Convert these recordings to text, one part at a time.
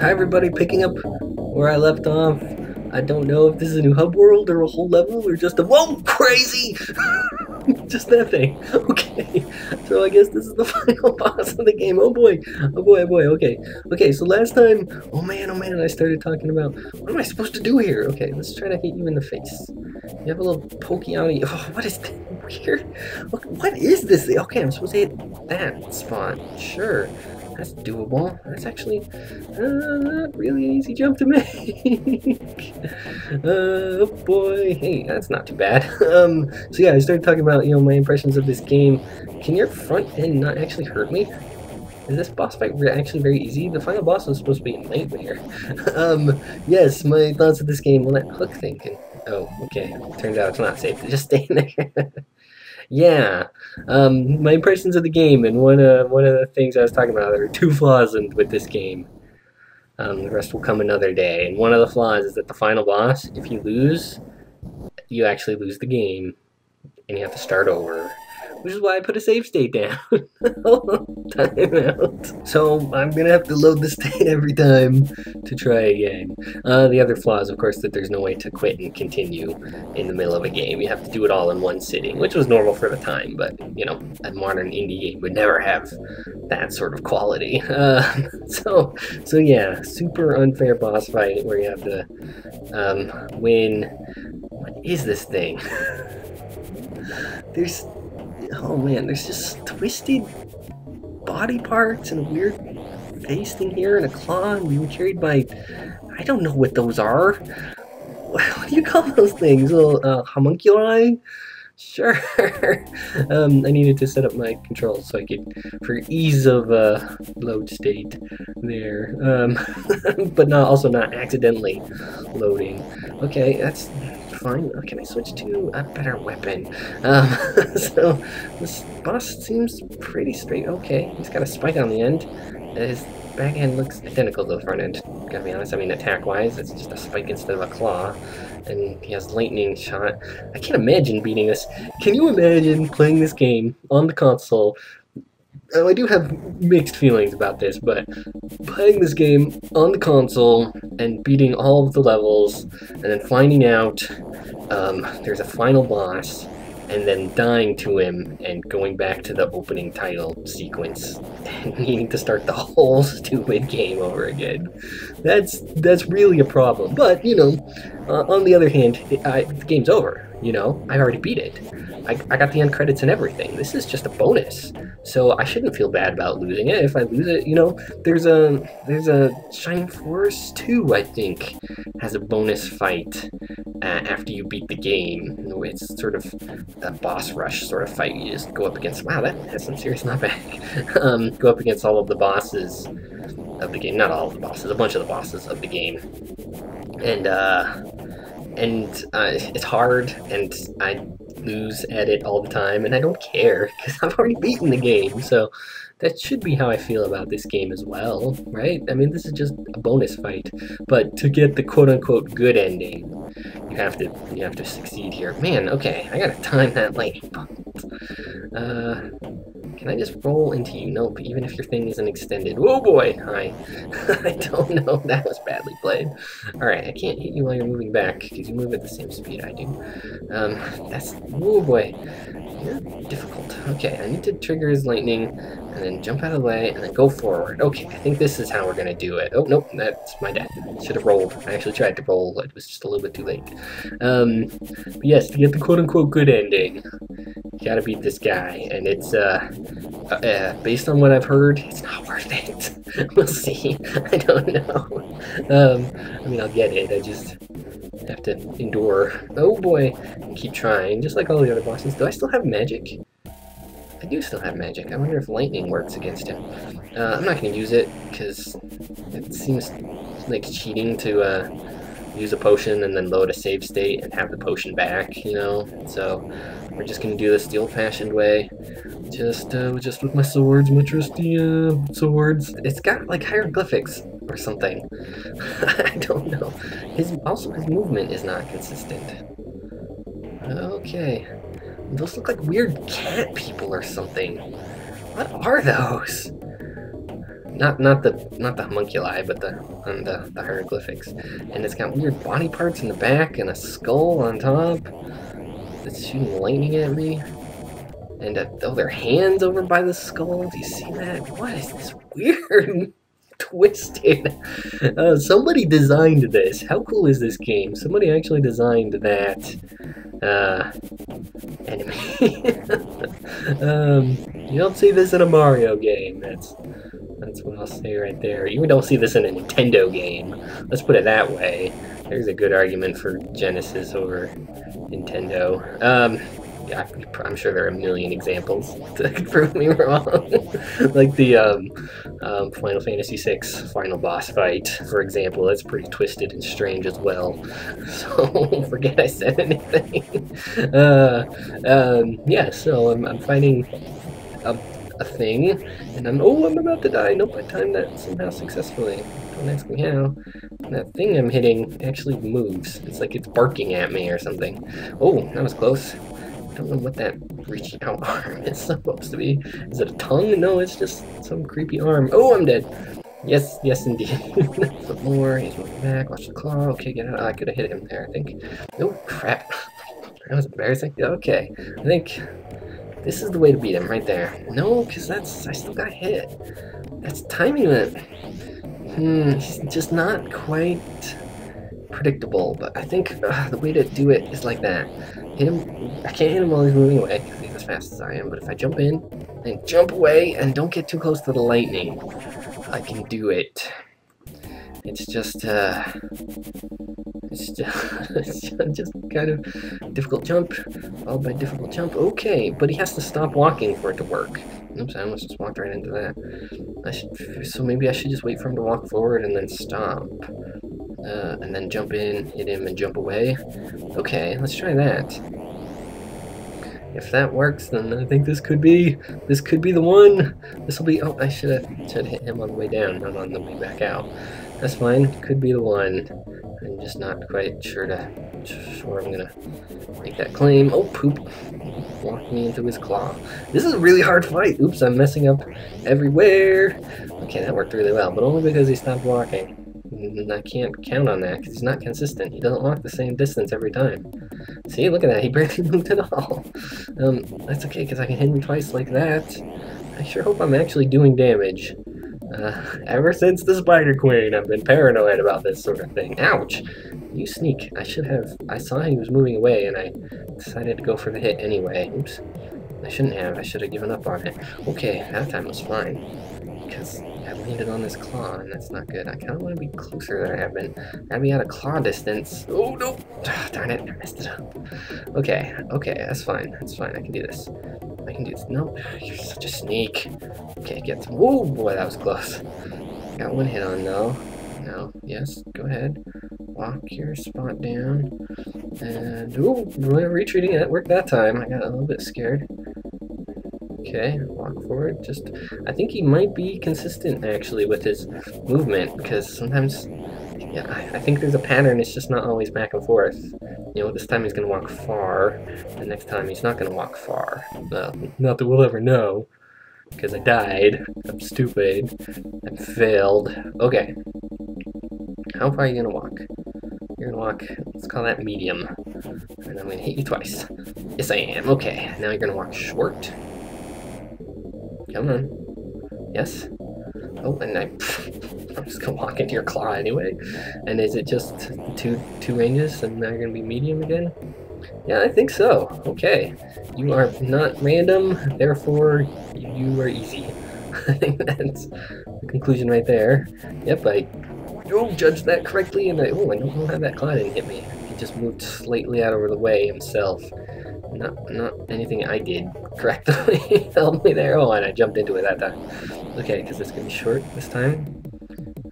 Hi everybody, picking up where I left off. I don't know if this is a new hub world or a whole level or just a— whoa, crazy! Just that thing. Okay, so I guess this is the final boss of the game. Oh boy, oh boy, oh boy, okay. Okay, so last time, oh man, I started talking about, what am I supposed to do here? Okay, let's try to hit you in the face. You have a little pokey outy. Oh, what is that? Weird. What is this? Okay, I'm supposed to hit that spot. Sure. That's doable. That's actually not really an easy jump to make. Oh boy. Hey, that's not too bad. So yeah, I started talking about, my impressions of this game. Can your front end not actually hurt me? Is this boss fight actually very easy? The final boss was supposed to be a nightmare. Yes, my thoughts of this game. Well, that hook thing can— oh, okay. Turns out it's not safe to just stay in there. Yeah, my impressions of the game, and one of the things I was talking about, there are two flaws with this game. The rest will come another day. And one of the flaws is that the final boss, if you lose, you actually lose the game, and you have to start over. Which is why I put a save state down. Time out. So I'm gonna have to load the state every time to try again. The other flaw is, of course, that there's no way to quit and continue in the middle of a game. You have to do it all in one sitting, which was normal for the time, but, a modern indie game would never have that sort of quality. So yeah, super unfair boss fight where you have to win. What is this thing? Oh man, there's just twisted body parts and a weird face thing here and a claw and being carried by— I don't know what those are. What do you call those things? Little homunculi? Sure. I needed to set up my controls so I could, for ease of load state there, but also not accidentally loading. Okay, that's fine. Can I switch to a better weapon? So this boss seems pretty straight. Okay, he's got a spike on the end. His back end looks identical to the front end. Gotta be honest. I mean, attack-wise, it's just a spike instead of a claw. And he has lightning shot. I can't imagine beating this. Can you imagine playing this game on the console? I do have mixed feelings about this, but playing this game on the console and beating all of the levels, and then finding out there's a final boss, and then dying to him and going back to the opening title sequence and needing to start the whole stupid game over again. That's really a problem. But, on the other hand, the game's over, I've already beat it. I got the end credits and everything. This is just a bonus. So I shouldn't feel bad about losing it. If I lose it, there's a Shining Force 2, I think, has a bonus fight after you beat the game. It's sort of a boss rush sort of fight. You just go up against— wow, that has some serious knockback. Go up against all of the bosses of the game. Not all of the bosses, a bunch of the bosses of the game. And it's hard, and I lose at it all the time, and I don't care, because I've already beaten the game, so that should be how I feel about this game as well, right? I mean, this is just a bonus fight, but to get the quote-unquote good ending, you have to succeed here. Man, okay, I gotta time that lightning bolt. Can I just roll into you? Nope, even if your thing isn't extended. Oh boy, hi. I don't know, that was badly played. Alright, I can't hit you while you're moving back, because you move at the same speed I do. Oh boy, you're difficult. Okay, I need to trigger his lightning, and then jump out of the way, and then go forward. Okay, I think this is how we're gonna do it. Oh, nope, that's my death. Should have rolled. I actually tried to roll, it was just a little bit too late. But yes, to get the quote-unquote good ending, you gotta beat this guy, and it's, based on what I've heard, it's not worth it. We'll see. I don't know. I mean, I'll get it, I just have to endure. Oh boy, and keep trying, just like all the other bosses. Do I still have magic? I do still have magic. I wonder if lightning works against him. I'm not going to use it, because it seems like cheating to use a potion and then load a save state and have the potion back, So we're just going to do this the old-fashioned way. Just with my swords, my trusty swords. It's got like hieroglyphics or something. I don't know. His movement is not consistent. Okay. Those look like weird cat people or something. What are those? not the homunculi, but the hieroglyphics. And it's got weird body parts in the back and a skull on top. It's shooting lightning at me. And oh, their hands over by the skull. Do you see that? What is this weird, twisted? Somebody designed this. How cool is this game? Somebody actually designed that enemy. You don't see this in a Mario game. That's what I'll say right there. You don't see this in a Nintendo game. Let's put it that way. There's a good argument for Genesis over Nintendo. Yeah, I'm sure there are a million examples to prove me wrong. Like the Final Fantasy VI final boss fight, for example. That's pretty twisted and strange as well. So forget I said anything. Yeah, so I'm fighting a thing, and I'm about to die. Nope, I timed that somehow successfully. Don't ask me how. That thing I'm hitting actually moves. It's like it's barking at me or something. Oh, that was close. I don't know what that reaching out arm is supposed to be. Is it a tongue? No, it's just some creepy arm. Oh, I'm dead. Yes, yes indeed. Some more. He's moving back. Watch the claw. Okay, get out. I could have hit him there, I think. Oh, crap. That was embarrassing. Okay, I think this is the way to beat him right there. No, because I still got hit. That's timing it. He's just not quite predictable, but I think the way to do it is like that. Hit him. I can't hit him while he's moving away because he's as fast as I am, but if I jump in and jump away and don't get too close to the lightning, I can do it. It's just kind of difficult jump, followed by difficult jump. Okay, but he has to stop walking for it to work. Oops, I almost just walked right into that. So maybe I should just wait for him to walk forward and then stop. And then jump in, hit him, and jump away. Okay, let's try that. If that works, then I think this could be the one. This will be. Oh, I should have hit him on the way down, not on the way back out. That's fine. Could be the one. I'm just not quite sure I'm gonna make that claim. Oh, poop! Walked me into his claw. This is a really hard fight. Oops, I'm messing up everywhere. Okay, that worked really well, but only because he stopped walking. And I can't count on that because he's not consistent. He doesn't walk the same distance every time. See, look at that. He barely moved at all. That's okay because I can hit him twice like that. I sure hope I'm actually doing damage. Ever since the Spider Queen, I've been paranoid about this sort of thing. Ouch! You sneak. I saw he was moving away and I decided to go for the hit anyway. Oops. I shouldn't have. I should have given up on it. Okay, that time was fine. Because I landed on this claw, and that's not good. I kind of want to be closer than I have been. I'd be out of claw distance. Oh, no! Darn it, I messed it up. Okay, that's fine. That's fine. I can do this. I can do this. No, you're such a sneak. Okay, get some. Oh, boy, that was close. Got one hit on, though. No, yes, go ahead. Walk your spot down. And, ooh, retreating. That worked that time. I got a little bit scared. Okay, walk forward. I think he might be consistent actually with his movement because sometimes, yeah, I think there's a pattern. It's just not always back and forth. You know, this time he's gonna walk far. The next time he's not gonna walk far. Well, not that we'll ever know because I died. I'm stupid. I failed. Okay. How far are you gonna walk? You're gonna walk. Let's call that medium. And I'm gonna hit you twice. Yes, I am. Okay. Now you're gonna walk short. Come on. Yes? Oh, and I'm just gonna walk into your claw anyway. And is it just two ranges and now you're gonna be medium again? Yeah, I think so. Okay. You are not random, therefore you are easy. I think that's the conclusion right there. Yep, I judged that correctly and I don't know how that claw didn't hit me. He just moved slightly out of the way himself. Not anything I did correctly helped me there. Oh, and I jumped into it that time. Okay, because it's going to be short this time.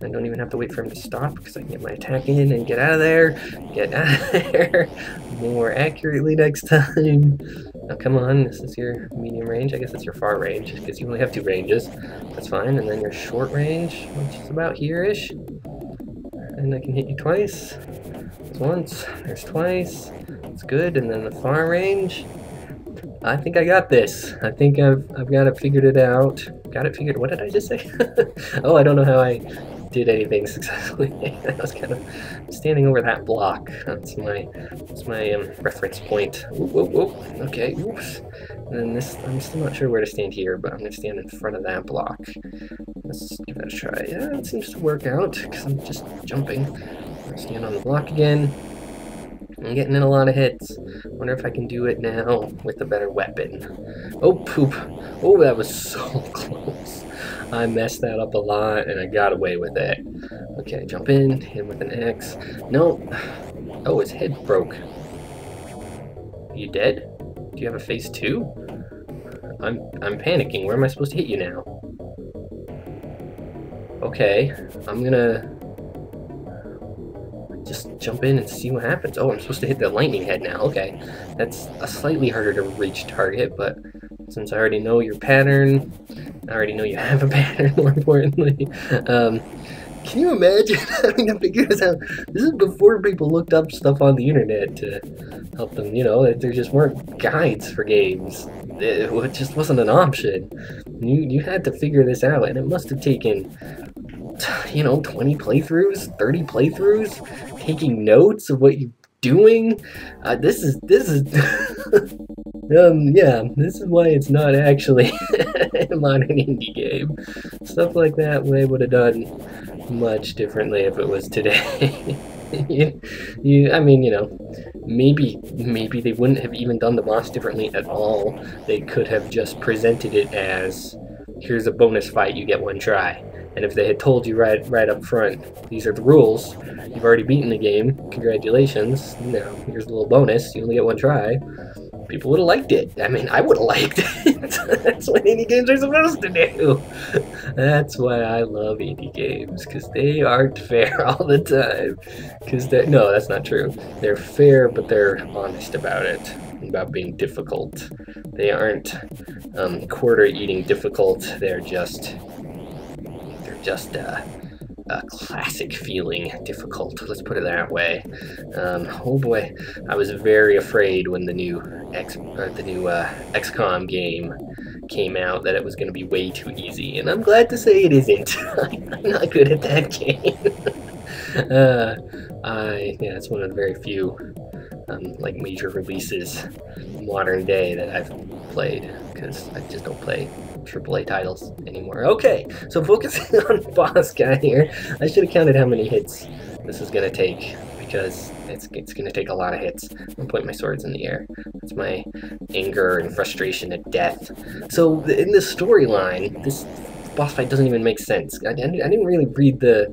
I don't even have to wait for him to stop because I can get my attack in and get out of there. Get out of there more accurately next time. Now, come on. This is your medium range. I guess it's your far range because you only have 2 ranges. That's fine. And then your short range, which is about here-ish. And I can hit you twice. There's once. There's twice. It's good. And then the far range. I think I got this. I think I've got it figured it out. Got it figured. What did I just say? Oh, I don't know how I did anything successfully. I was kind of standing over that block. That's my reference point. Whoop. Okay. Oops. And then this, I'm still not sure where to stand here, but I'm gonna stand in front of that block. Let's give that a try. Yeah, it seems to work out because I'm just jumping. I'll stand on the block again. I'm getting in a lot of hits. Wonder if I can do it now with a better weapon. Oh, poop. Oh, that was so close. I messed that up a lot, and I got away with it. Okay, jump in, hit him with an X. No. Oh, his head broke. Are you dead? Do you have a face too? I'm panicking. Where am I supposed to hit you now? Okay, I'm gonna just jump in and see what happens. Oh, I'm supposed to hit the lightning head now. Okay, that's a slightly harder to reach target, but since I already know your pattern, I already know you have a pattern, more importantly. Can you imagine having to figure this out? This is before people looked up stuff on the internet to help them, you know, there just weren't guides for games. It just wasn't an option. You had to figure this out, and it must have taken, you know, 20 playthroughs, 30 playthroughs, taking notes of what you're doing. This is yeah, this is why it's not actually a modern indie game. Stuff like that I would have done much differently if it was today. I mean, you know, maybe they wouldn't have even done the boss differently at all. They could have just presented it as, here's a bonus fight, you get one try. And if they had told you right up front, these are the rules, you've already beaten the game, congratulations, now here's a little bonus, you only get one try, people would have liked it. I mean, I would have liked it. That's what indie games are supposed to do. That's why I love indie games, because they aren't fair all the time. No, that's not true. They're fair, but they're honest about it, about being difficult. They aren't quarter-eating difficult. They're just a classic feeling difficult. Let's put it that way. Oh boy, I was very afraid when the new XCOM game came out that it was going to be way too easy, and I'm glad to say it isn't. I'm not good at that game. Yeah, it's one of the very few like major releases modern day that I've played, because I just don't play AAA titles anymore. Okay, so focusing on boss guy here, I should have counted how many hits this is gonna take, because it's gonna take a lot of hits. I'm gonna point my swords in the air. That's my anger and frustration at death. So in this storyline, this boss fight doesn't even make sense. I didn't really read the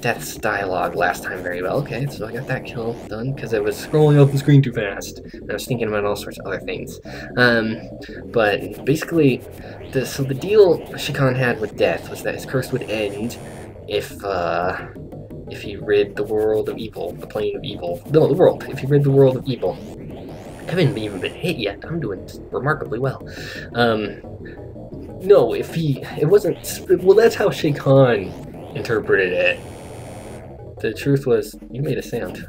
Death's dialogue last time very well. Okay, so I got that kill done because I was scrolling up the screen too fast, and I was thinking about all sorts of other things. But basically, the deal Chakan had with Death was that his curse would end if he rid the world of evil, the plane of evil. No, the world. If he rid the world of evil. I haven't even been hit yet. I'm doing remarkably well. No, it wasn't. Well, that's how Chakan interpreted it. The truth was, you made a sound.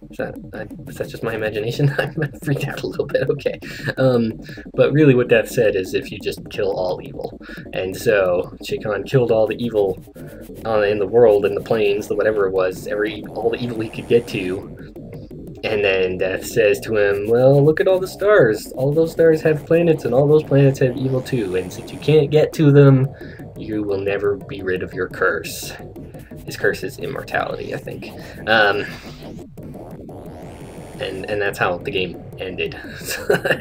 Is that just my imagination? I'm freaked out a little bit, okay. But really what Death said is if you just kill all evil. And so Chakan killed all the evil in the world, in the planes, whatever it was, all the evil he could get to. And then Death says to him, well, look at all the stars. All those stars have planets, and all those planets have evil too. And since you can't get to them, you will never be rid of your curse. His curse is immortality, I think. And that's how the game ended.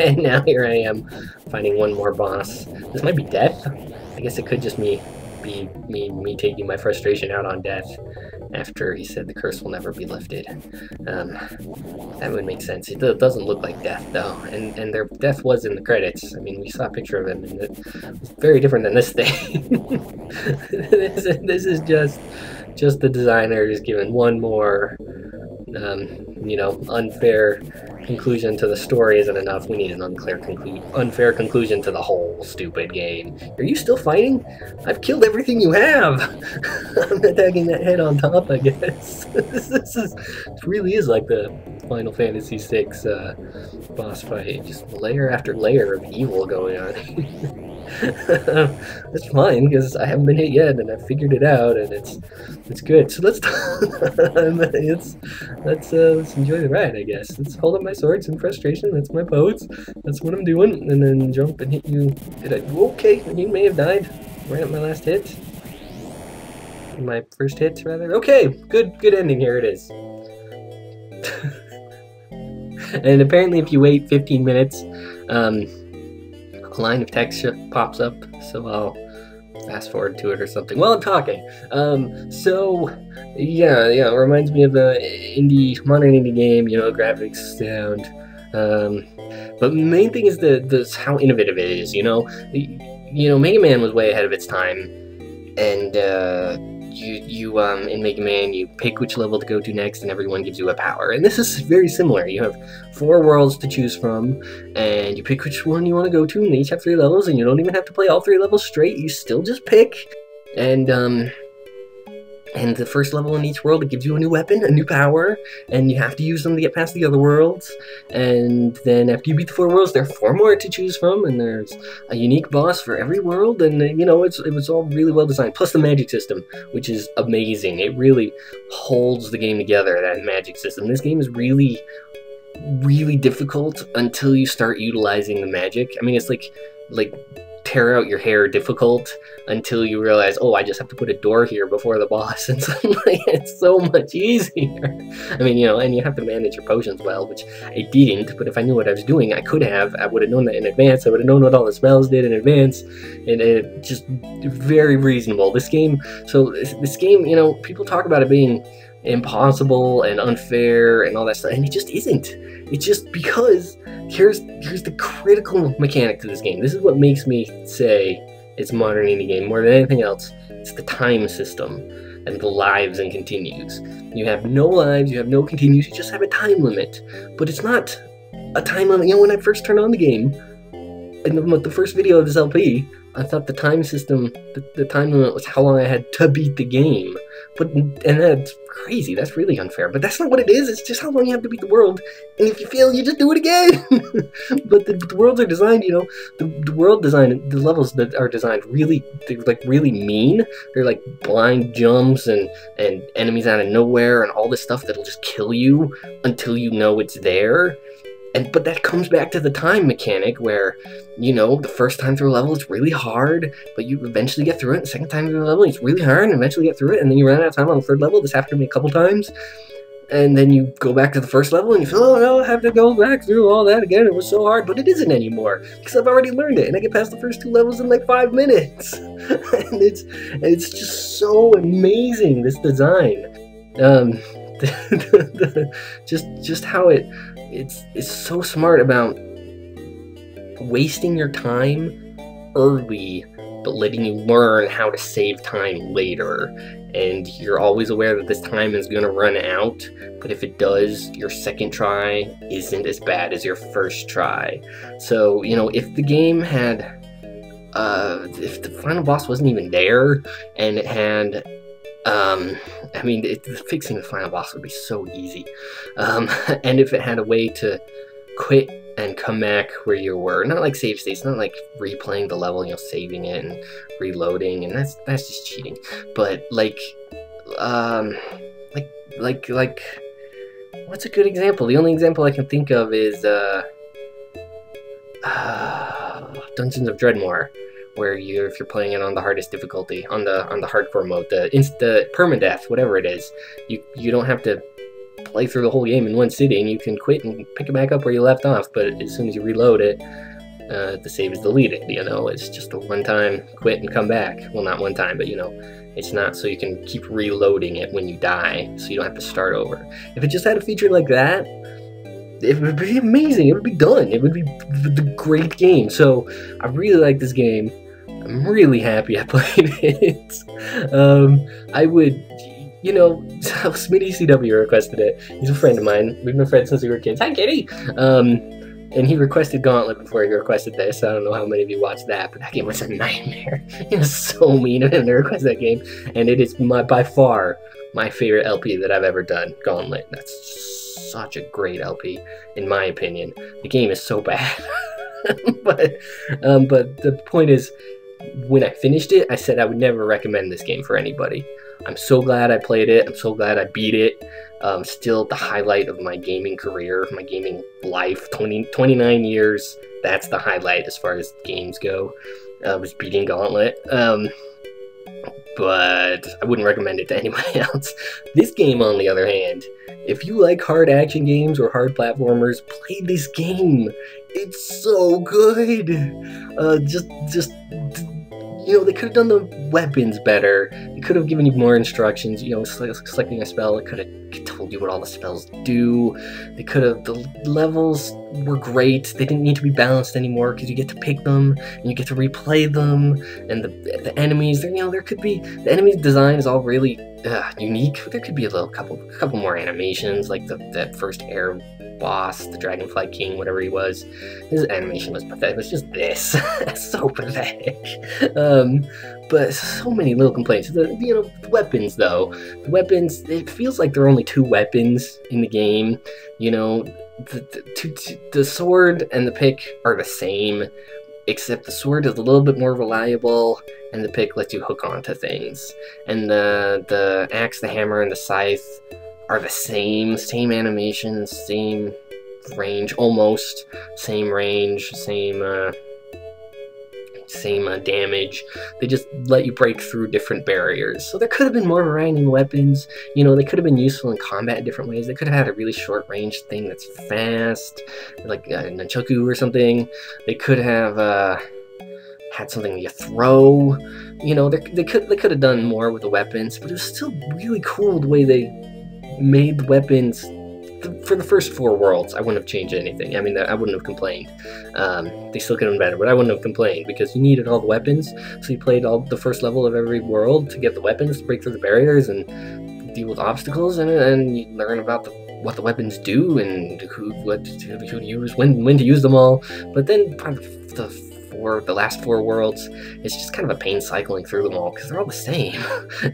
And now here I am, fighting one more boss. This might be Death. I guess it could just be me taking my frustration out on Death after he said the curse will never be lifted. That would make sense. It doesn't look like Death, though. And their Death was in the credits. I mean, we saw a picture of him, and it was very different than this thing. This is just the designers giving one more You know, unfair conclusion to the story isn't enough. We need an unfair conclusion to the whole stupid game. Are you still fighting? I've killed everything you have. I'm attacking that head on top, I guess. This really is like the Final Fantasy VI boss fight. Just layer after layer of evil going on. That's fine because I haven't been hit yet, and I figured it out, and it's good. So let's let's enjoy the ride, I guess. Let's hold up my swords in frustration. That's my pose. That's what I'm doing, and then jump and hit you. Okay, you may have died right at my last hit. My first hit, rather. Okay, good ending. Here it is. And apparently, if you wait 15 minutes, a line of text pops up, so I'll fast forward to it or something while I'm talking. So yeah, it reminds me of a modern indie game, you know, graphics, sound. But the main thing is how innovative it is. You know, Mega Man was way ahead of its time, and you in Mega Man, you pick which level to go to next, and everyone gives you a power. And this is very similar. You have 4 worlds to choose from, and you pick which one you want to go to, and they each have 3 levels, and you don't even have to play all 3 levels straight. You still just pick, and the first level in each world, it gives you a new weapon, a new power, and you have to use them to get past the other worlds. And then after you beat the 4 worlds, there are 4 more to choose from, and there's a unique boss for every world, and you know, it was all really well designed. Plus the magic system, which is amazing. It really holds the game together, that magic system. This game is really difficult until you start utilizing the magic. I mean, it's like tear out your hair difficult until you realize, oh, I just have to put a door here before the boss, and suddenly it's so much easier. I mean, you know, and you have to manage your potions well, which I didn't, but if I knew what I was doing, I would have known that in advance. I would have known what all the spells did in advance, and it just very reasonable. This game, you know, people talk about it being impossible and unfair and all that stuff, and it just isn't. It's just because here's the critical mechanic to this game. This is what makes me say it's a modern indie game more than anything else. It's the time system and the lives and continues. You have no lives, you have no continues, you just have a time limit. But it's not a time limit. You know, when I first turned on the game, in the first video of this LP, I thought the time system, the time limit was how long I had to beat the game. And that's crazy. That's really unfair. But that's not what it is. It's just how long you have to beat the world. And if you fail, you just do it again. But the worlds are designed, you know, the world design, the levels that are designed they're like really mean. They're like blind jumps and enemies out of nowhere and all this stuff that'll just kill you until you know it's there. But that comes back to the time mechanic where, you know, the first time through a level it's really hard, but you eventually get through it. The second time through a level it's really hard and eventually get through it, and then you run out of time on the 3rd level. This happened to me a couple times. And then you go back to the 1st level and you feel, oh no, I have to go back through all that again. It was so hard, but it isn't anymore because I've already learned it, and I get past the first 2 levels in like 5 minutes. And it's just so amazing, this design. Just how it's so smart about wasting your time early, but letting you learn how to save time later. And you're always aware that this time is going to run out, but if it does, your second try isn't as bad as your first try. So, you know, if the game had, if the final boss wasn't even there, and it had, I mean, fixing the final boss would be so easy. And if it had a way to quit and come back where you were, not like save states, not like replaying the level, you know, saving it and reloading, and that's just cheating. But like what's a good example? The only example I can think of is Dungeons of Dreadmore, where if you're playing it on the hardest difficulty, on the hardcore mode, the permadeath, whatever it is, you don't have to play through the whole game in one sitting. You can quit and pick it back up where you left off, but as soon as you reload it, the save is deleted. You know, it's just a one-time quit and come back. Well, not one time, but you know, it's not so you can keep reloading it when you die, so you don't have to start over. If it just had a feature like that, it would be amazing. It would be done. It would be the great game. So I really like this game. I'm really happy I played it. I would, you know, so SmittyCW requested it. He's a friend of mine. We've been friends since we were kids. Hi, Kitty! And he requested Gauntlet before he requested this. I don't know how many of you watched that, but that game was a nightmare. He was so mean of him to request that game, and it is by far my favorite LP that I've ever done, Gauntlet. That's such a great LP, in my opinion. The game is so bad. but the point is, when I finished it, I said I would never recommend this game for anybody. I'm so glad I played it. I'm so glad I beat it. Still the highlight of my gaming career, my gaming life, 29 years. That's the highlight as far as games go, was beating Gauntlet. But I wouldn't recommend it to anybody else. This game, on the other hand, if you like hard action games or hard platformers, play this game. It's so good. You know, they could have done the weapons better. They could have given you more instructions. You know, selecting a spell, it could have told you what all the spells do. They could have, the levels were great. They didn't need to be balanced anymore because you get to pick them and you get to replay them. And the enemies, you know, there could be, the enemy design is all really unique. There could be a couple more animations, like that first air boss, the Dragonfly King, whatever he was. His animation was pathetic. It was just this. So pathetic. But so many little complaints. You know, the weapons, though. The weapons, it feels like there are only 2 weapons in the game. You know, the sword and the pick are the same, except the sword is a little bit more reliable, and the pick lets you hook onto things. And the axe, the hammer, and the scythe are the same animations, same range, almost same range, same damage. They just let you break through different barriers. So there could have been more variety in weapons. You know, they could have been useful in combat in different ways. They could have had a really short range thing that's fast, like a nunchaku or something. They could have had something you throw. You know, they could have done more with the weapons, but it was still really cool the way they made the weapons. For the first 4 worlds, I wouldn't have changed anything. I mean, I wouldn't have complained. They still could have been better, but I wouldn't have complained because you needed all the weapons. So you played all the first level of every world to get the weapons, to break through the barriers and deal with obstacles, and you learn about what the weapons do and who to use, when to use them all. But then the last 4 worlds, it's just kind of a pain cycling through them all because they're all the same.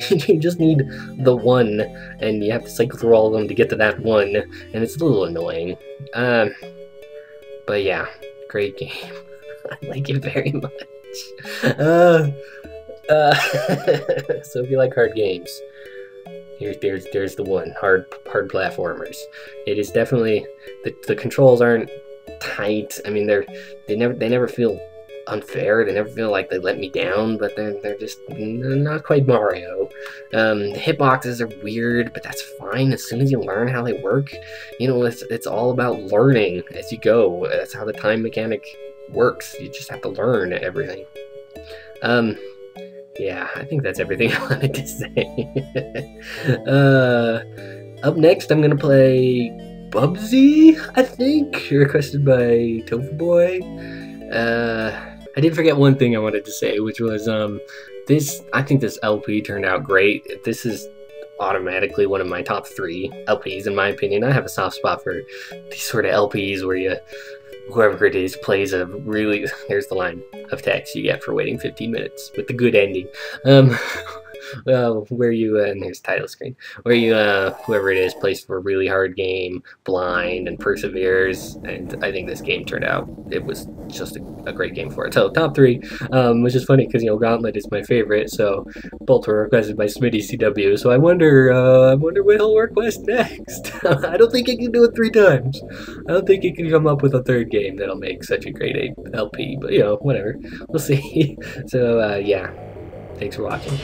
You just need the one, and you have to cycle through all of them to get to that one, and it's a little annoying. But yeah, great game. I like it very much. So if you like hard games, there's the one, hard platformers. It is definitely, the controls aren't tight. I mean, they never feel unfair. They never feel like they let me down, but they're just not quite Mario. The hitboxes are weird, but that's fine as soon as you learn how they work. You know, it's all about learning as you go. That's how the time mechanic works. You just have to learn everything. Yeah, I think that's everything I wanted to say. Up next, I'm gonna play Bubsy, I think, requested by Tofu Boy. I did forget one thing I wanted to say, which was I think this LP turned out great. This is automatically one of my top 3 LPs, in my opinion. I have a soft spot for these sort of LPs where whoever it is plays a really, here's the line of text you get for waiting 15 minutes with the good ending. Where you, and here's the title screen, where you, whoever it is, plays for a really hard game, blind, and perseveres, and I think this game turned out, it was just a great game for it. So, top 3, which is funny, because, you know, Gauntlet is my favorite, so both were requested by SmittyCW, so I wonder what he'll request next. I don't think he can do it 3 times. I don't think he can come up with a 3rd game that'll make such a great LP, but, you know, whatever. We'll see. So, yeah. Thanks for watching.